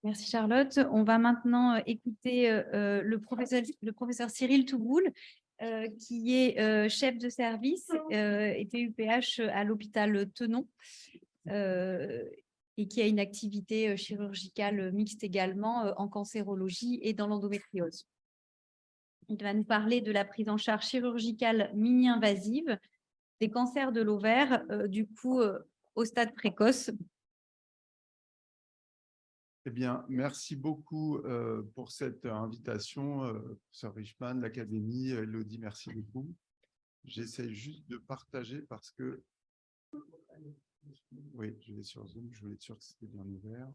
Merci Charlotte. On va maintenant écouter le professeur Cyril Touboul, qui est chef de service et PUPH à l'hôpital Tenon, et qui a une activité chirurgicale mixte également en cancérologie et dans l'endométriose. Il va nous parler de la prise en charge chirurgicale mini-invasive des cancers de l'ovaire, au stade précoce. Eh bien, merci beaucoup pour cette invitation, professeur Richman, l'Académie, Elodie, merci beaucoup. J'essaie juste de partager parce que… Oui, je vais sur Zoom, je voulais être sûr que c'était bien ouvert.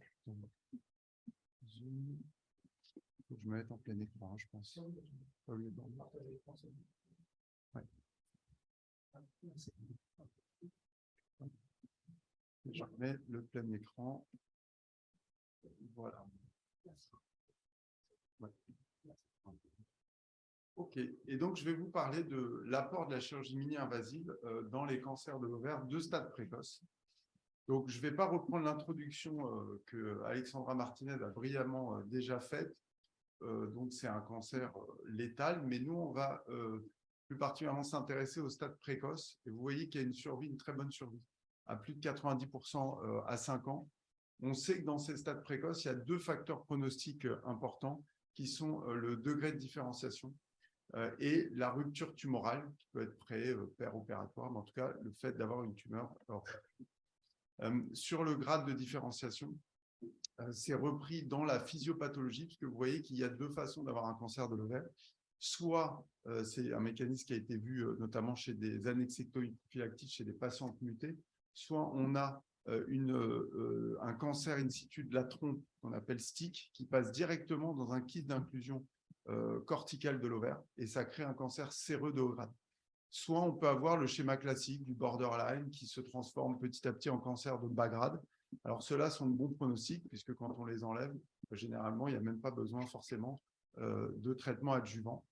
Zoom. Il faut que je me mette en plein écran, je pense. Ouais. Je mets le plein écran. Voilà. Ouais. Ok, et donc je vais vous parler de l'apport de la chirurgie mini-invasive dans les cancers de l'ovaire de stade précoce. Donc je ne vais pas reprendre l'introduction que Alexandra Martinez a brillamment déjà faite. Donc c'est un cancer létal, mais nous on va plus particulièrement s'intéresser au stade précoce. Et vous voyez qu'il y a une survie, une très bonne survie, à plus de 90% à 5 ans. On sait que dans ces stades précoces, il y a deux facteurs pronostiques importants qui sont le degré de différenciation et la rupture tumorale, qui peut être pré-opératoire, mais en tout cas, le fait d'avoir une tumeur. Sur le grade de différenciation, c'est repris dans la physiopathologie, puisque vous voyez qu'il y a deux façons d'avoir un cancer de l'ovaire. Soit c'est un mécanisme qui a été vu notamment chez des annexectomies prophylactiques, chez des patientes mutées, soit on a un cancer in situ de la trompe qu'on appelle STIC, qui passe directement dans un kyste d'inclusion corticale de l'ovaire, et ça crée un cancer séreux de haut grade. Soit on peut avoir le schéma classique du borderline qui se transforme petit à petit en cancer de bas grade. Alors ceux-là sont de bons pronostics, puisque quand on les enlève, généralement, il n'y a même pas besoin forcément de traitement adjuvant.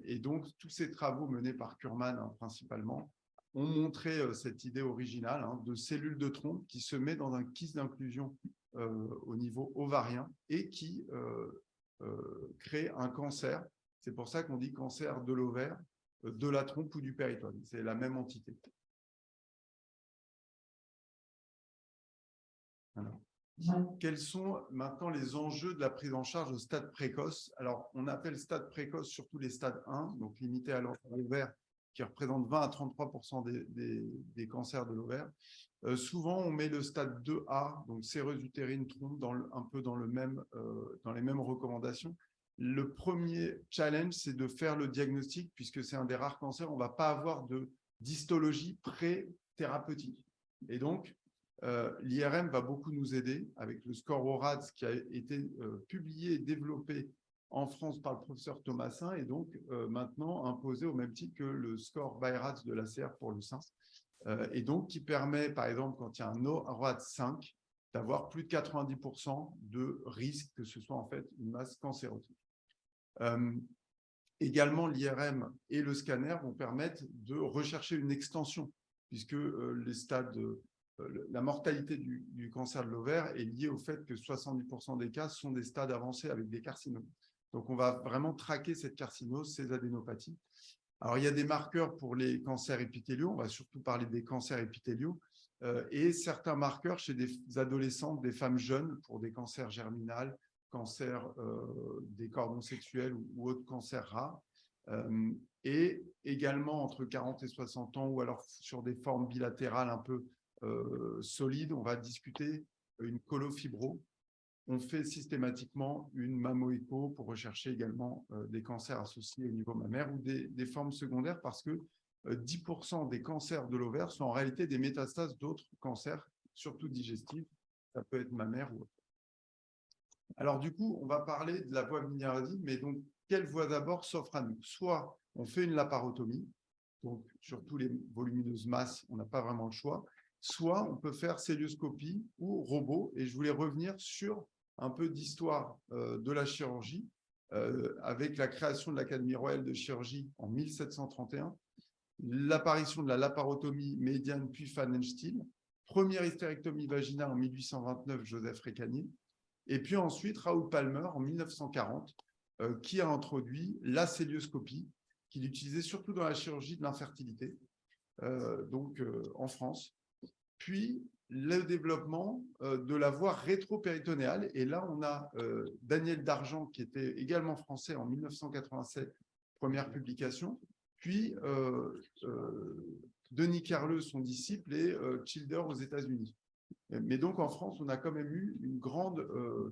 Et donc, tous ces travaux menés par Kurman, principalement, ont montré cette idée originale de cellules de trompe qui se met dans un kyste d'inclusion au niveau ovarien et qui crée un cancer. C'est pour ça qu'on dit cancer de l'ovaire, de la trompe ou du péritoine. C'est la même entité. Alors, quels sont maintenant les enjeux de la prise en charge au stade précoce? Alors, on appelle stade précoce surtout les stades 1, donc limités à l'ovaire, qui représentent 20 à 33% des cancers de l'ovaire. Souvent, on met le stade 2A, donc séreuse utérine, trompe, un peu dans les mêmes recommandations. Le premier challenge, c'est de faire le diagnostic, puisque c'est un des rares cancers, on ne va pas avoir de d'histologie pré-thérapeutique. Et donc, l'IRM va beaucoup nous aider avec le score ORADS qui a été publié et développé en France par le professeur Thomasin et donc maintenant imposé au même titre que le score BI-RADS de l'ACR pour le sein. Et donc qui permet, par exemple, quand il y a un ORADS 5, d'avoir plus de 90% de risque que ce soit en fait une masse cancéreuse. Également, l'IRM et le scanner vont permettre de rechercher une extension, puisque les stades, la mortalité du cancer de l'ovaire est liée au fait que 70% des cas sont des stades avancés avec des carcinomes. Donc, on va vraiment traquer cette carcinose, ces adénopathies. Alors, il y a des marqueurs pour les cancers épithéliaux, on va surtout parler des cancers épithéliaux, et certains marqueurs chez des adolescentes, des femmes jeunes pour des cancers germinaux, cancer des cordons sexuels ou autres cancers rares, et également entre 40 et 60 ans ou alors sur des formes bilatérales un peu solides, on va discuter une colofibro. On fait systématiquement une mammo-écho pour rechercher également des cancers associés au niveau mammaire ou des formes secondaires parce que 10% des cancers de l'ovaire sont en réalité des métastases d'autres cancers, surtout digestifs. Ça peut être mammaire ou autre. Alors, du coup, on va parler de la voie mini-invasive, mais donc, quelle voie d'abord s'offre à nous? Soit on fait une laparotomie, donc surtout les volumineuses masses, on n'a pas vraiment le choix, soit on peut faire célioscopie ou robot, et je voulais revenir sur un peu d'histoire de la chirurgie, avec la création de l'Académie royale de chirurgie en 1731, l'apparition de la laparotomie médiane puis Pfannenstiel, première hystérectomie vaginale en 1829, Joseph Récanier, Et puis ensuite, Raoul Palmer, en 1940, qui a introduit la cœlioscopie, qu'il utilisait surtout dans la chirurgie de l'infertilité, en France. Puis, le développement de la voie rétropéritonéale. Et là, on a Daniel Dargent, qui était également français en 1987, première publication. Puis, Denis Carleux, son disciple, et Childer aux États-Unis. Mais donc, en France, on a quand même eu une grande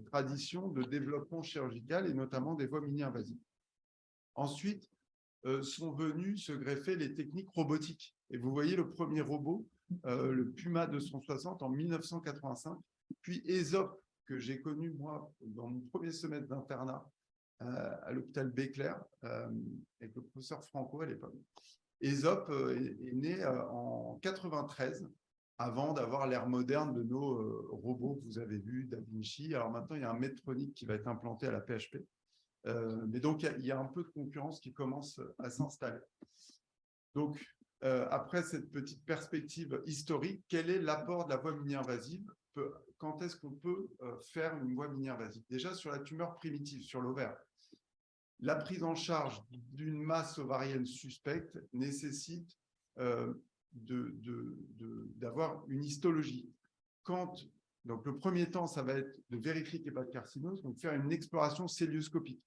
tradition de développement chirurgical et notamment des voies mini-invasives. Ensuite, sont venues se greffer les techniques robotiques. Et vous voyez le premier robot, le Puma 260 en 1985, puis ESOP, que j'ai connu, moi, dans mon premier semestre d'internat à l'hôpital Béclair, avec le professeur Franco à l'époque. ESOP est né en 93, avant d'avoir l'ère moderne de nos robots que vous avez vus, Da Vinci. Alors maintenant, il y a un Medtronic qui va être implanté à la PHP. Mais donc, il y a un peu de concurrence qui commence à s'installer. Donc, après cette petite perspective historique, quel est l'apport de la voie mini-invasive? Quand est-ce qu'on peut faire une voie mini-invasive? Déjà, sur la tumeur primitive, sur l'ovaire, la prise en charge d'une masse ovarienne suspecte nécessite d'avoir une histologie. Donc, le premier temps, ça va être de vérifier qu'il n'y a pas de carcinose, donc faire une exploration cœlioscopique.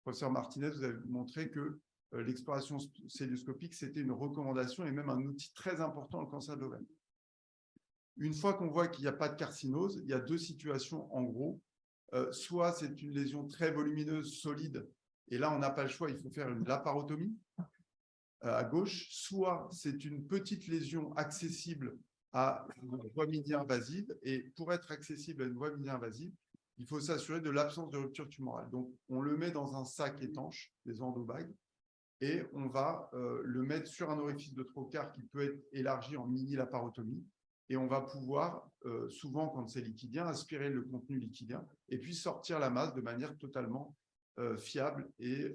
Professeur Martinez, vous avez montré que l'exploration cœlioscopique, c'était une recommandation et même un outil très important dans le cancer de l'ovaire. Une fois qu'on voit qu'il n'y a pas de carcinose, il y a deux situations en gros. Soit c'est une lésion très volumineuse, solide, et là, on n'a pas le choix, il faut faire une laparotomie à gauche. Soit c'est une petite lésion accessible à une voie mini-invasive, et pour être accessible à une voie mini-invasive, il faut s'assurer de l'absence de rupture tumorale. Donc, on le met dans un sac étanche, des endobags, et on va le mettre sur un orifice de trocar qui peut être élargi en mini-laparotomie. Et on va pouvoir, souvent quand c'est liquidien, aspirer le contenu liquidien et puis sortir la masse de manière totalement fiable et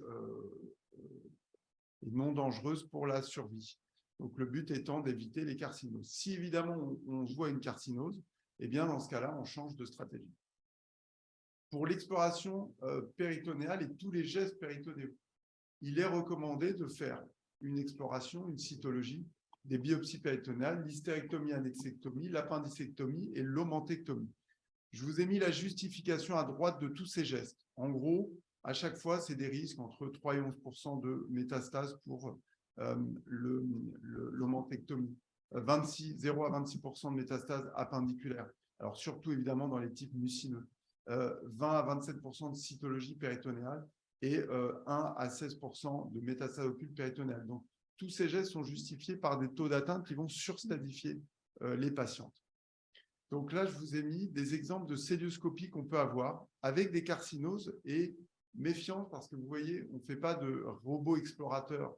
non dangereuse pour la survie. Donc, le but étant d'éviter les carcinoses. Si évidemment on voit une carcinose, eh bien dans ce cas-là, on change de stratégie. Pour l'exploration péritonéale et tous les gestes péritonéaux, il est recommandé de faire une exploration, une cytologie, des biopsies péritonéales, l'hystérectomie, annexectomie, l'appendicectomie et l'omentectomie. Je vous ai mis la justification à droite de tous ces gestes. En gros, à chaque fois, c'est des risques entre 3 et 11% de métastases pour l'omentectomie, 0 à 26% de métastases appendiculaires. Alors surtout évidemment dans les types mucineux. 20 à 27% de cytologie péritonéale et 1 à 16% de métastases occultes péritonéales. Donc, tous ces gestes sont justifiés par des taux d'atteinte qui vont surstadifier les patientes. Donc là, je vous ai mis des exemples de cœlioscopie qu'on peut avoir avec des carcinoses et méfiance parce que vous voyez, on ne fait pas de robot explorateur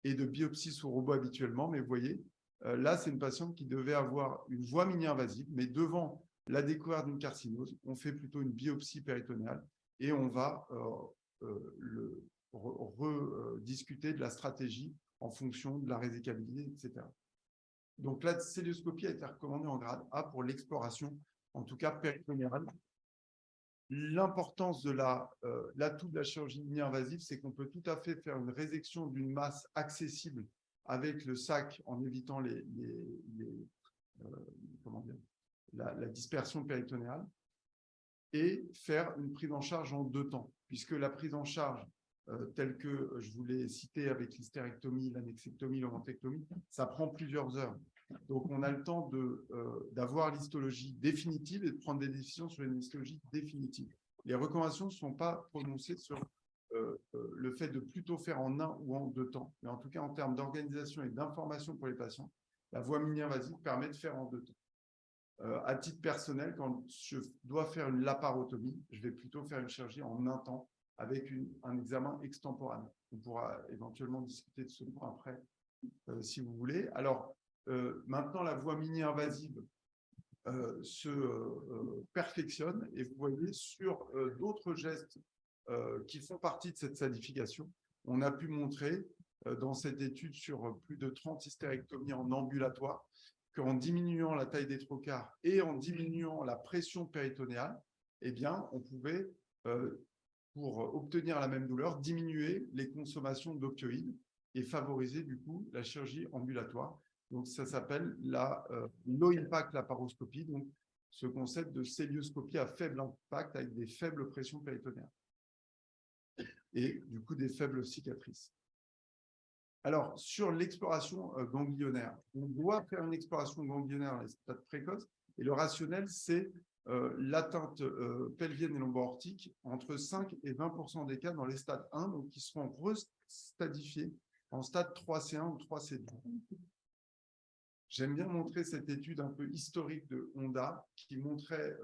et de biopsie sous robot habituellement, mais vous voyez, là, c'est une patiente qui devait avoir une voie mini-invasive, mais devant la découverte d'une carcinose, on fait plutôt une biopsie péritonéale et on va rediscuter de la stratégie en fonction de la résicabilité, etc. Donc, la cœlioscopie a été recommandée en grade A pour l'exploration, en tout cas péritonéale. L'importance de l'atout de la chirurgie mini-invasive, c'est qu'on peut tout à fait faire une résection d'une masse accessible avec le sac en évitant la dispersion péritonéale et faire une prise en charge en 2 temps, puisque la prise en charge telle que je vous l'ai citée avec l'hystérectomie, l'annexectomie, l'omentectomie, ça prend plusieurs heures. Donc, on a le temps d'avoir l'histologie définitive et de prendre des décisions sur une histologie définitive. Les recommandations ne sont pas prononcées sur le fait de plutôt faire en 1 ou en 2 temps. Mais en tout cas, en termes d'organisation et d'information pour les patients, la voie mini-invasive permet de faire en 2 temps. À titre personnel, quand je dois faire une laparotomie, je vais plutôt faire une chirurgie en 1 temps avec un examen extemporané. On pourra éventuellement discuter de ce point après, si vous voulez. Alors, maintenant, la voie mini-invasive se perfectionne et vous voyez sur d'autres gestes qui font partie de cette sadification, on a pu montrer dans cette étude sur plus de 30 hystérectomies en ambulatoire qu'en diminuant la taille des trocars et en diminuant la pression péritonéale, eh bien, on pouvait, pour obtenir la même douleur, diminuer les consommations d'opioïdes et favoriser du coup la chirurgie ambulatoire. Donc, ça s'appelle la low impact laparoscopie, donc ce concept de célioscopie à faible impact avec des faibles pressions péritonéales et du coup des faibles cicatrices. Alors, sur l'exploration ganglionnaire, on doit faire une exploration ganglionnaire dans les stades précoces et le rationnel, c'est l'atteinte pelvienne et lombo-aortique entre 5 et 20% des cas dans les stades 1, donc qui seront restadifiés en stade 3C1 ou 3C2. J'aime bien montrer cette étude un peu historique de Honda qui montrait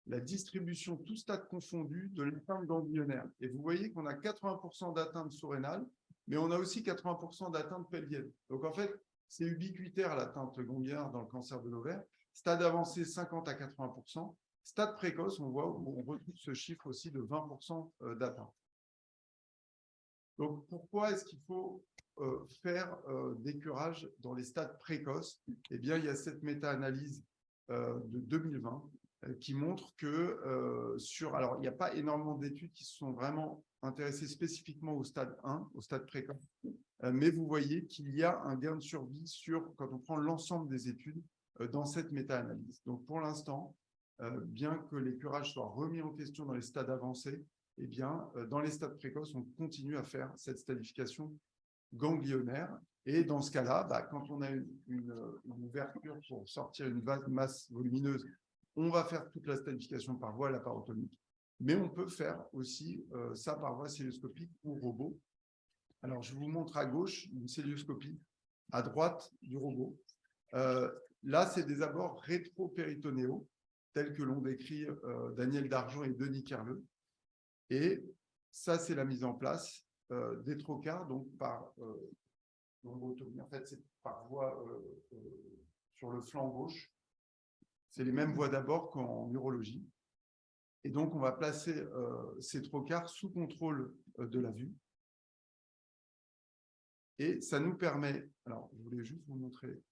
la distribution, tout stade confondu, de l'atteinte ganglionnaire. Et vous voyez qu'on a 80% d'atteinte surrénale, mais on a aussi 80% d'atteinte pelvienne. Donc en fait, c'est ubiquitaire l'atteinte ganglionnaire dans le cancer de l'ovaire. Stade avancé, 50 à 80%. Stade précoce, on voit, on retrouve ce chiffre aussi de 20% d'atteinte. Donc, pourquoi est-ce qu'il faut faire des curages dans les stades précoces? Eh bien, il y a cette méta-analyse de 2020 qui montre que alors, il n'y a pas énormément d'études qui se sont vraiment intéressées spécifiquement au stade 1, au stade précoce, mais vous voyez qu'il y a un gain de survie quand on prend l'ensemble des études dans cette méta-analyse. Donc, pour l'instant, bien que les curages soient remis en question dans les stades avancés, eh bien, dans les stades précoces, on continue à faire cette stadification ganglionnaire. Et dans ce cas-là, quand on a une ouverture pour sortir une masse volumineuse, on va faire toute la stadification par voie laparotomique. Mais on peut faire aussi ça par voie célioscopique ou robot. Alors, je vous montre à gauche une célioscopie, à droite du robot. Là, c'est des abords rétropéritonéaux, tels que l'ont décrit Daniel Dargent et Denis Kerleux. Et ça, c'est la mise en place des trocars, donc par lombotomie. En fait, c'est par voie sur le flanc gauche. C'est les mêmes voies d'abord qu'en urologie. Et donc, on va placer ces trocars sous contrôle de la vue. Et ça nous permet, alors je voulais juste vous montrer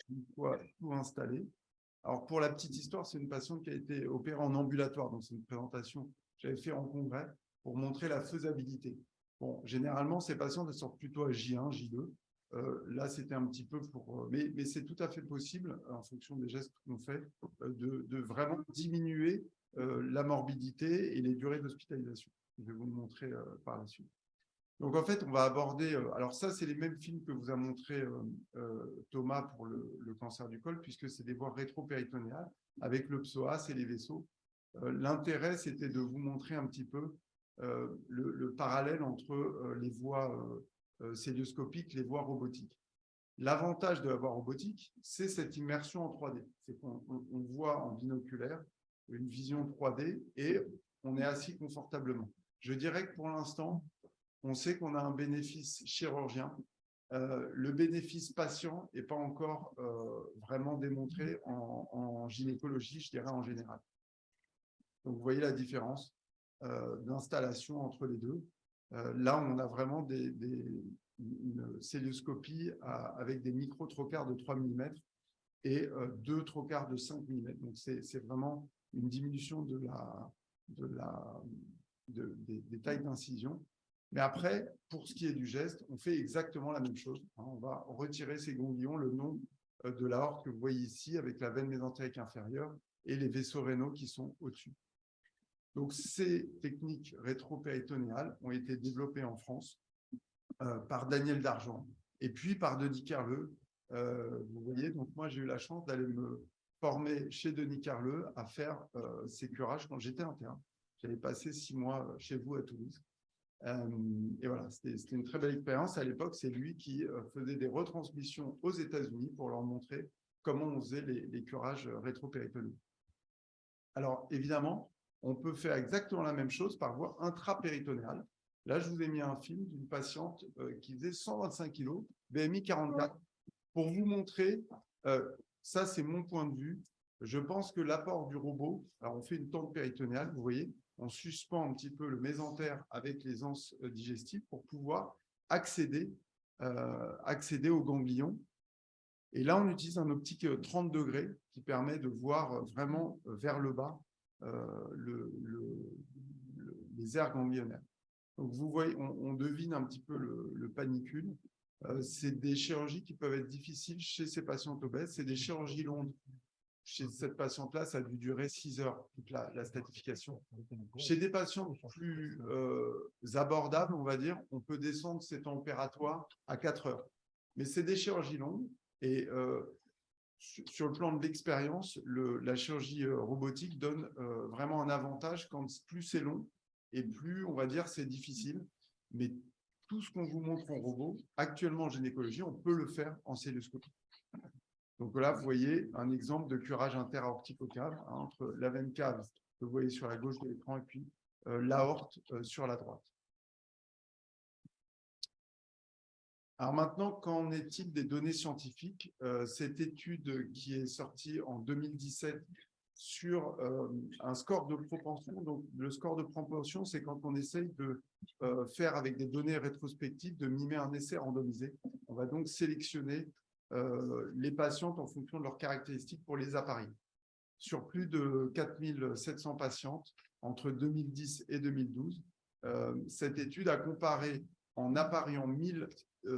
une fois tout installé. Alors, pour la petite histoire, c'est une patiente qui a été opérée en ambulatoire, donc c'est une présentation que j'avais fait en congrès pour montrer la faisabilité. Bon, généralement, ces patientes elles sortent plutôt à J1, J2. Là, c'était un petit peu pour… Mais c'est tout à fait possible, en fonction des gestes qu'on fait, de vraiment diminuer la morbidité et les durées d'hospitalisation. Je vais vous le montrer par la suite. Donc, en fait, on va aborder… alors, ça, c'est les mêmes films que vous a montré Thomas pour le cancer du col, puisque c'est des voies rétropéritonéales avec le psoas et les vaisseaux. L'intérêt, c'était de vous montrer un petit peu le parallèle entre les voies célioscopiques, les voies robotiques. L'avantage de la voie robotique, c'est cette immersion en 3D. C'est qu'on voit en binoculaire une vision 3D et on est assis confortablement. Je dirais que pour l'instant, on sait qu'on a un bénéfice chirurgien. Le bénéfice patient n'est pas encore vraiment démontré en gynécologie, je dirais en général. Donc, vous voyez la différence d'installation entre les deux. Là, on a vraiment une célioscopie avec des micro-trocars de 3 mm et 2 trocars de 5 mm. Donc, c'est vraiment une diminution des tailles d'incision. Mais après, pour ce qui est du geste, on fait exactement la même chose. On va retirer ces ganglions le long de l'aorte que vous voyez ici avec la veine mésentérique inférieure et les vaisseaux rénaux qui sont au-dessus. Donc, ces techniques rétropéritonéales ont été développées en France par Daniel Dargent et puis par Denis Kerleux. Vous voyez, donc moi, j'ai eu la chance d'aller me former chez Denis Kerleux à faire ces curages quand j'étais interne. J'avais passé 6 mois chez vous à Toulouse. Et voilà, c'était une très belle expérience. À l'époque, c'est lui qui faisait des retransmissions aux États-Unis pour leur montrer comment on faisait les curages rétropéritonéaux. Alors, évidemment, on peut faire exactement la même chose par voie intrapéritonéale. Là, je vous ai mis un film d'une patiente qui faisait 125 kg, BMI 44, pour vous montrer, ça c'est mon point de vue, je pense que l'apport du robot, alors on fait une tente péritonéale, vous voyez, on suspend un petit peu le mésentère avec les anses digestives pour pouvoir accéder aux ganglions. Et là, on utilise un optique 30 degrés qui permet de voir vraiment vers le bas les aires ganglionnaires. Donc, vous voyez, on devine un petit peu le panicule. C'est des chirurgies qui peuvent être difficiles chez ces patientes obèses. C'est des chirurgies longues. Chez cette patiente-là, ça a dû durer 6 heures, toute la statification. Chez des patients plus abordables, on va dire, on peut descendre ces temps opératoires à 4 heures. Mais c'est des chirurgies longues et sur le plan de l'expérience, la chirurgie robotique donne vraiment un avantage quand plus c'est long et plus, on va dire, c'est difficile. Mais tout ce qu'on vous montre en robot, actuellement en gynécologie, on peut le faire en célioscopie. Donc là, vous voyez un exemple de curage interaorticocave entre la veine cave que vous voyez sur la gauche de l'écran et puis l'aorte sur la droite. Alors maintenant, qu'en est-il des données scientifiques? Cette étude qui est sortie en 2017 sur un score de propension. Donc, le score de propension, c'est quand on essaye de faire avec des données rétrospectives, de mimer un essai randomisé. On va donc sélectionner les patientes en fonction de leurs caractéristiques pour les appareils. Sur plus de 4700 patientes entre 2010 et 2012, cette étude a comparé en appareillant 1000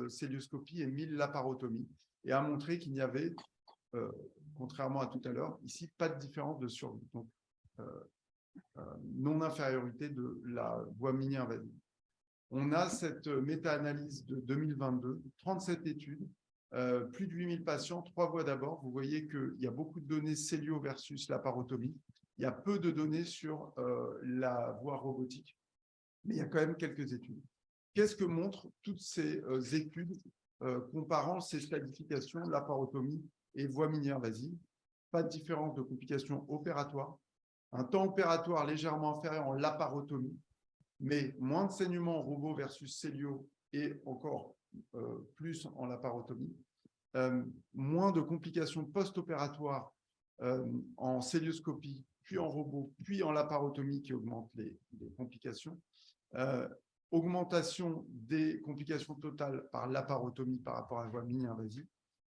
célioscopies et 1000 laparotomies et a montré qu'il n'y avait, contrairement à tout à l'heure, ici, pas de différence de survie. Donc, non-infériorité de la voie mini-invasive. On a cette méta-analyse de 2022, 37 études, plus de 8000 patients, 3 voies d'abord. Vous voyez qu'il y a beaucoup de données cellio versus laparotomie. Il y a peu de données sur la voie robotique, mais il y a quand même quelques études. Qu'est-ce que montrent toutes ces études comparant ces stadifications, laparotomie et voie mini-invasive? Pas de différence de complications opératoires. Un temps opératoire légèrement inférieur en laparotomie, mais moins de saignement en robot versus cellio et encore plus en laparotomie. Moins de complications post-opératoires en célioscopie, puis en robot, puis en laparotomie qui augmentent les complications. Augmentation des complications totales par laparotomie par rapport à la voie mini-invasive.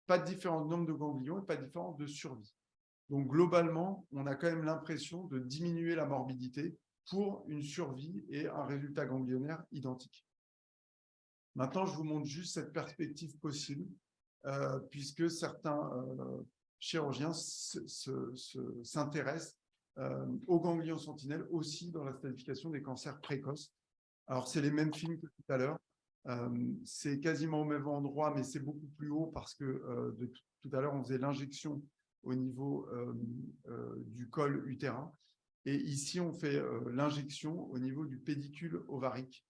Pas de différence de nombre de ganglions et pas de différence de survie. Donc, globalement, on a quand même l'impression de diminuer la morbidité pour une survie et un résultat ganglionnaire identique. Maintenant, je vous montre juste cette perspective possible, puisque certains chirurgiens s'intéressent aux ganglions sentinelles aussi dans la stadification des cancers précoces. Alors, c'est les mêmes films que tout à l'heure. C'est quasiment au même endroit, mais c'est beaucoup plus haut parce que tout à l'heure, on faisait l'injection au niveau du col utérin. Et ici, on fait l'injection au niveau du pédicule ovarique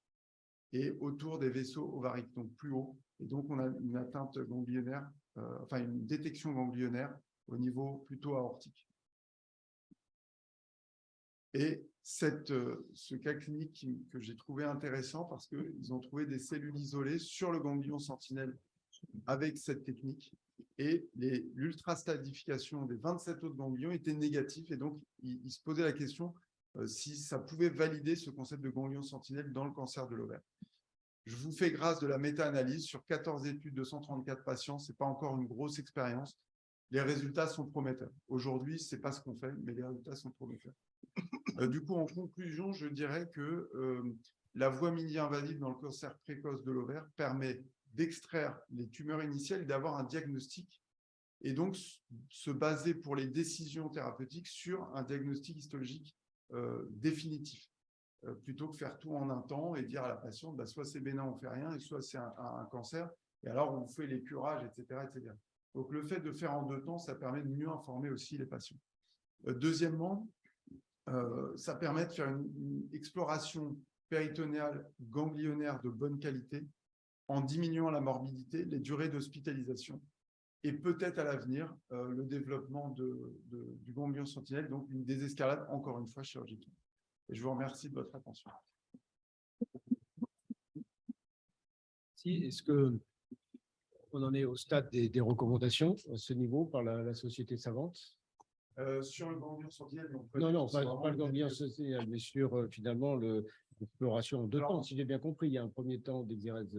et autour des vaisseaux ovariques, donc plus haut. Et donc, on a une atteinte ganglionnaire, enfin une détection ganglionnaire au niveau plutôt aortique. Et ce cas clinique que j'ai trouvé intéressant parce qu'ils ont trouvé des cellules isolées sur le ganglion sentinelle avec cette technique et l'ultrastadification des 27 autres ganglions était négative et donc ils se posaient la question si ça pouvait valider ce concept de ganglion sentinelle dans le cancer de l'ovaire. Je vous fais grâce de la méta-analyse sur 14 études de 134 patients, ce n'est pas encore une grosse expérience. Les résultats sont prometteurs. Aujourd'hui, ce n'est pas ce qu'on fait, mais les résultats sont prometteurs. Du coup, en conclusion, je dirais que la voie mini-invasive dans le cancer précoce de l'ovaire permet d'extraire les tumeurs initiales et d'avoir un diagnostic et donc se baser pour les décisions thérapeutiques sur un diagnostic histologique définitif, plutôt que faire tout en un temps et dire à la patiente, bah, soit c'est bénin, on ne fait rien, et soit c'est un cancer, et alors on fait les curages, etc., etc. Donc le fait de faire en 2 temps, ça permet de mieux informer aussi les patients. Deuxièmement, ça permet de faire une exploration péritonéale ganglionnaire de bonne qualité en diminuant la morbidité, les durées d'hospitalisation et peut-être à l'avenir le développement du ganglion sentinelle, donc une désescalade, encore une fois, chirurgicale. Et je vous remercie de votre attention. Est-ce qu'on en est au stade des recommandations à ce niveau par la société savante? Sur le ganglion sentinelle, non, pas le ganglion sentinelle, mais sur finalement l'exploration en 2 temps, si j'ai bien compris. Il y a un premier temps d'exérèse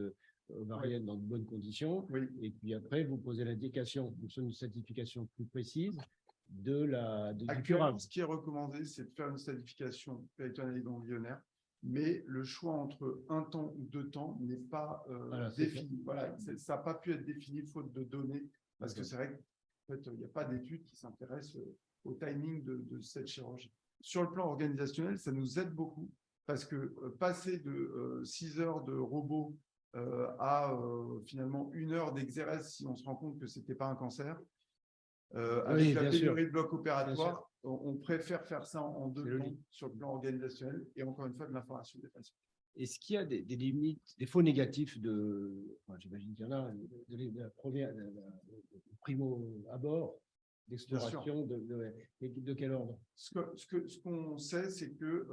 ovarienne dans de bonnes conditions, et puis après, vous posez l'indication sur une certification plus précise, du Actuellement, curable. ce qui est recommandé, c'est de faire une stadification péritonéale et ganglionnaire, mais le choix entre un temps ou 2 temps n'est pas Voilà, c'est défini. Voilà, ça n'a pas pu être défini faute de données, parce que c'est vrai qu'en fait, il n'y a pas d'études qui s'intéressent au timing de cette chirurgie. Sur le plan organisationnel, ça nous aide beaucoup, parce que passer de 6 heures de robot à finalement 1 heure d'exérèse, si on se rend compte que ce n'était pas un cancer, avec la bien sûr. pénurie de blocs opératoires, on préfère faire ça en 2 temps logique. sur le plan organisationnel et encore une fois de l'information des patients. Est-ce qu'il y a des limites, des faux négatifs j'imagine qu'il y en a, de la première, primo abord d'exploration de quel ordre? Ce qu'on sait, c'est que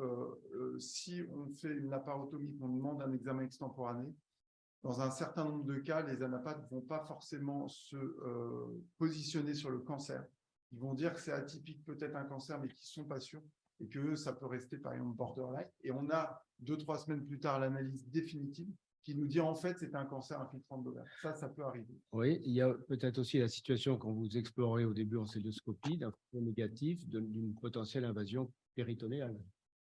si on fait une laparotomie, qu'on demande un examen extemporané, dans un certain nombre de cas, les anapathes ne vont pas forcément se positionner sur le cancer. Ils vont dire que c'est atypique, peut-être un cancer, mais qu'ils ne sont pas sûrs, et que ça peut rester, par exemple, borderline. Et on a 2-3 semaines plus tard l'analyse définitive qui nous dit en fait c'est un cancer infiltrant de l'ovaire. Ça peut arriver. Oui, il y a peut-être aussi la situation quand vous explorez au début en célioscopie d'un faux négatif d'une potentielle invasion péritonéale.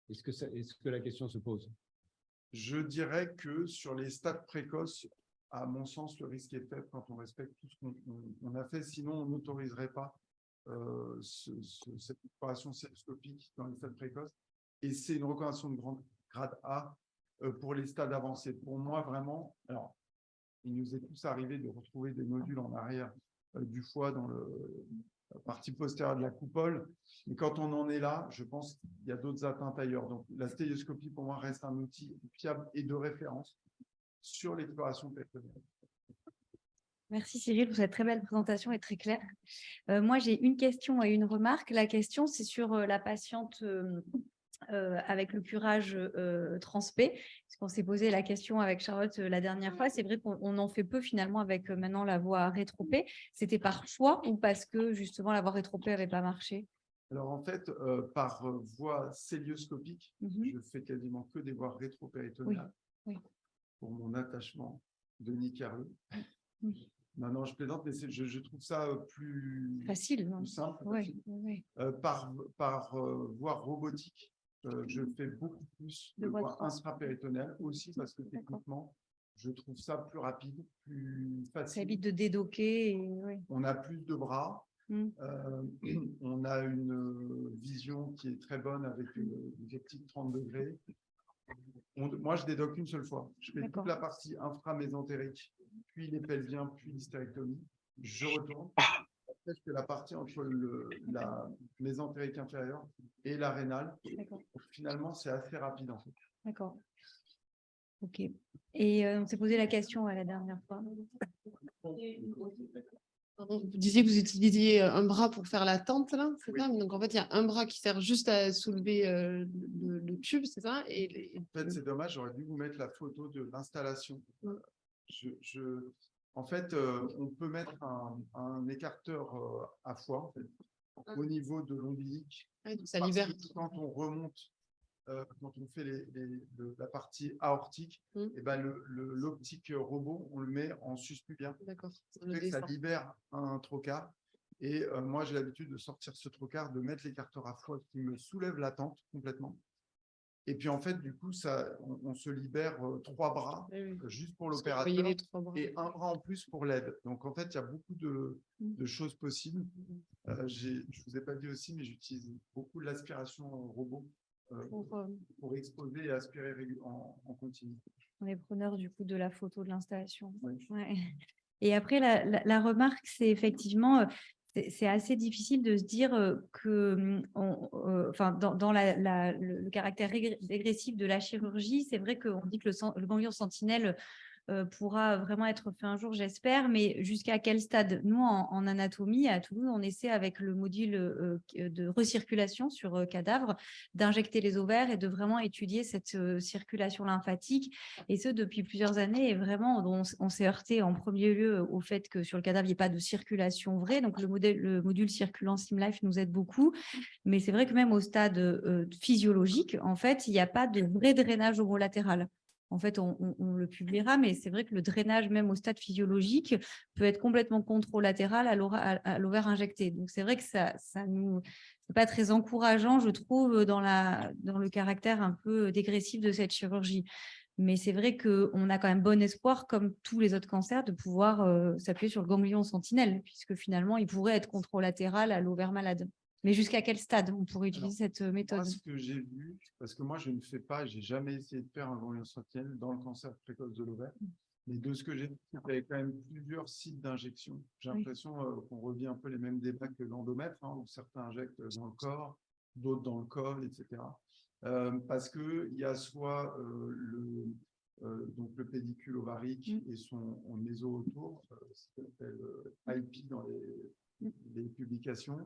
Est-ce que la question se pose? Je dirais que sur les stades précoces, à mon sens, le risque est faible quand on respecte tout ce qu'on a fait. Sinon, on n'autoriserait pas cette exploration célioscopique dans les stades précoces. Et c'est une recommandation de grade A pour les stades avancés. Pour moi, vraiment, alors, il nous est tous arrivé de retrouver des nodules en arrière du foie dans la partie postérieure de la coupole. Mais quand on en est là, je pense qu'il y a d'autres atteintes ailleurs. Donc, la stélioscopie, pour moi, reste un outil fiable et de référence sur l'exploration péritonéale. Merci Cyril pour cette très belle présentation et très claire. Moi, j'ai une question et une remarque. La question, c'est sur la patiente avec le curage transpé. Parce qu'on s'est posé la question avec Charlotte la dernière fois. C'est vrai qu'on en fait peu finalement avec maintenant la voie rétropée. C'était par choix ou parce que justement la voie rétropée n'avait pas marché? Alors en fait, par voie célioscopique, je fais quasiment que des voies rétropéritonéales pour mon attachement de Nicareux. Non, je plaisante, mais je trouve ça plus facile, plus simple. Oui. Par voie robotique, je fais beaucoup plus de voies intrapéritonéales aussi parce que techniquement, je trouve ça plus rapide, plus facile. Ça évite de dédoquer. On a plus de bras. On a une vision qui est très bonne avec une optique 30 degrés. Moi, je dédoque une seule fois. Je fais toute la partie inframésentérique, puis les pelviens, puis l'hystérectomie. Je retourne. Après, je fais la partie entre la mésentérique inférieure et la rénale. Finalement, c'est assez rapide, en fait. D'accord. OK. Et on s'est posé la question la dernière fois. Vous disiez que vous utilisiez un bras pour faire la tente, là, c'est ça? Donc, en fait, il y a un bras qui sert juste à soulever le tube, c'est ça? En fait, c'est dommage, j'aurais dû vous mettre la photo de l'installation. En fait, on peut mettre un écarteur à foie en fait, au niveau de l'ombilique. Ça libère. Quand on remonte, quand on fait la partie aortique, et ben l'optique robot, on le met en suspubien. D'accord. Ça libère un trocar. Et moi, j'ai l'habitude de sortir ce trocard, de mettre l'écarteur à foie qui me soulève la tente complètement. Et puis, en fait, du coup, on se libère 3 bras juste pour l'opérateur et un bras en plus pour l'aide. Donc, en fait, il y a beaucoup de choses possibles. Je ne vous ai pas dit aussi, mais j'utilise beaucoup l'aspiration robot pour exposer et aspirer en continu. On est preneur du coup de la photo de l'installation. Et après, la remarque, c'est effectivement... C'est assez difficile de se dire que, dans le caractère régressif de la chirurgie, c'est vrai qu'on dit que le ganglion sentinelle pourra vraiment être fait un jour, j'espère, mais jusqu'à quel stade? Nous, en anatomie, à Toulouse, on essaie avec le module de recirculation sur cadavre d'injecter les ovaires et de vraiment étudier cette circulation lymphatique, et ce, depuis plusieurs années. Et vraiment, on s'est heurté en premier lieu au fait que sur le cadavre, il n'y ait pas de circulation vraie. Donc, le module circulant SimLife nous aide beaucoup. Mais c'est vrai que même au stade physiologique, en fait, il n'y a pas de vrai drainage homolatéral. en fait, on le publiera, mais c'est vrai que le drainage, même au stade physiologique, peut être complètement contralatéral à l'ovaire injecté. Donc, c'est vrai que ça nous, c'est pas très encourageant, je trouve, dans le caractère un peu dégressif de cette chirurgie. Mais c'est vrai qu'on a quand même bon espoir, comme tous les autres cancers, de pouvoir s'appuyer sur le ganglion sentinelle, puisque finalement, il pourrait être contralatéral à l'ovaire malade. Mais jusqu'à quel stade on pourrait utiliser cette méthode? Moi, ce que j'ai vu, parce que moi, je ne fais pas, j'ai jamais essayé de faire un ganglion sentinelle dans le cancer précoce de l'ovaire. Mais de ce que j'ai vu, il y avait quand même plusieurs sites d'injection. J'ai l'impression qu'on revient un peu les mêmes débats que l'endomètre, où certains injectent dans le corps, d'autres dans le col, etc. Parce qu'il y a soit donc le pédicule ovarique et son méso autour, ce qu'on appelle IP dans les publications,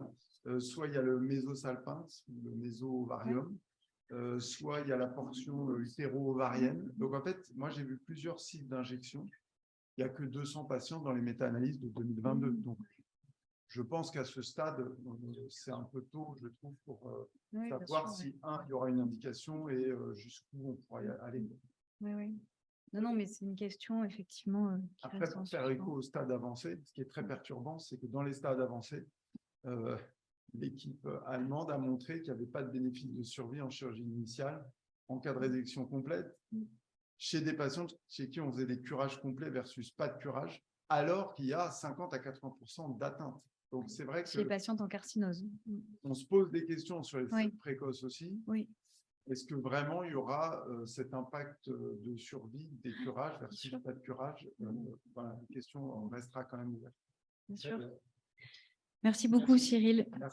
soit il y a le mésosalpin, le méso-ovarium, soit il y a la portion utéro-ovarienne. Donc en fait, moi j'ai vu plusieurs sites d'injection. Il n'y a que 200 patients dans les méta-analyses de 2022. Donc je pense qu'à ce stade, c'est un peu tôt, je trouve, pour savoir si, il y aura une indication et jusqu'où on pourra y aller. Oui. Non, mais c'est une question, effectivement. Après, pour faire écho au stade avancé, ce qui est très perturbant, c'est que dans les stades avancés, l'équipe allemande a montré qu'il n'y avait pas de bénéfice de survie en chirurgie initiale en cas de résection complète chez des patients chez qui on faisait des curages complets versus pas de curage, alors qu'il y a 50 à 80% d'atteinte. Donc, c'est vrai que chez les patients en carcinose. On se pose des questions sur les stades précoces aussi. Oui. Est-ce que vraiment il y aura cet impact de survie des curages versus pas de curage? Voilà, la question restera quand même ouverte. Bien sûr. Merci beaucoup, Cyril. Merci.